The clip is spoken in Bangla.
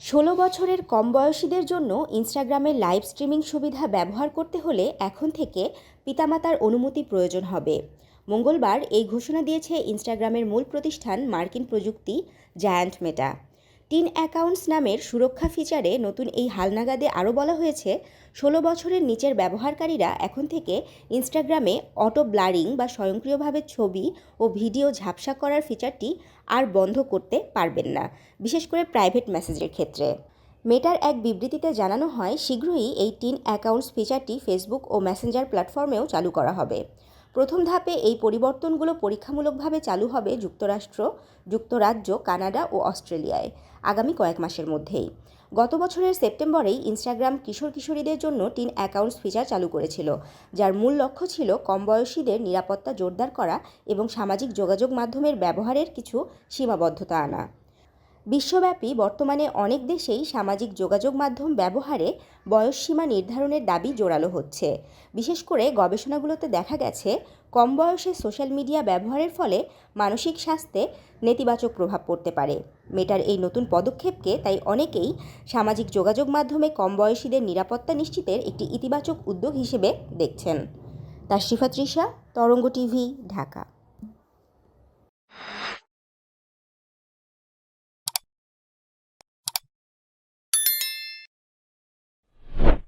১৬ বছরের কম বয়সীদের জন্য ইনস্টাগ্রামের লাইভ স্ট্রিমিং সুবিধা ব্যবহার করতে হলে এখন থেকে পিতামাতার অনুমতি প্রয়োজন হবে। মঙ্গলবার এই ঘোষণা দিয়েছে ইনস্টাগ্রামের মূল প্রতিষ্ঠান মার্কিন প্রযুক্তি জায়ান্ট মেটা। টিন অ্যাকাউন্টস নামের সুরক্ষা ফিচারে নতুন এই হালনাগাদে আরও বলা হয়েছে, ১৬ বছরের নিচের ব্যবহারকারীরা এখন থেকে ইনস্টাগ্রামে অটো ব্লারিং বা স্বয়ংক্রিয়ভাবে ছবি ও ভিডিও ঝাপসা করার ফিচারটি আর বন্ধ করতে পারবেন না, বিশেষ করে প্রাইভেট মেসেজের ক্ষেত্রে। মেটার এক বিবৃতিতে জানানো হয়, শীঘ্রই এই টিন অ্যাকাউন্টস ফিচারটি ফেসবুক ও মেসেঞ্জার প্ল্যাটফর্মেও চালু করা হবে। প্রথম ধাপে এই পরিবর্তনগুলো পরীক্ষামূলকভাবে চালু হবে যুক্তরাজ্য, কানাডা ও অস্ট্রেলিয়ায় আগামী কয়েক মাসের মধ্যেই। গত বছরের সেপ্টেম্বরেই ইনস্টাগ্রাম কিশোর কিশোরীদের জন্য টিন অ্যাকাউন্টস ফিচার চালু করেছিল, যার মূল লক্ষ্য ছিল কম বয়সীদের নিরাপত্তা জোরদার করা এবং সামাজিক যোগাযোগ মাধ্যমের ব্যবহারের কিছু সীমাবদ্ধতা আনা। বিশ্বব্যাপী বর্তমানে অনেক দেশেই সামাজিক যোগাযোগ মাধ্যম ব্যবহারে বয়সসীমা নির্ধারণের দাবি জোরালো হচ্ছে। বিশেষ করে গবেষণাগুলোতে দেখা গেছে, কম বয়সে সোশ্যাল মিডিয়া ব্যবহারের ফলে মানসিক স্বাস্থ্যে নেতিবাচক প্রভাব পড়তে পারে। মেটার এই নতুন পদক্ষেপকে তাই অনেকেই সামাজিক যোগাযোগ মাধ্যমে কম বয়সীদের নিরাপত্তা নিশ্চিতের একটি ইতিবাচক উদ্যোগ হিসেবে দেখছেন। তাশরিফা তৃষা, তরঙ্গ টিভি, ঢাকা।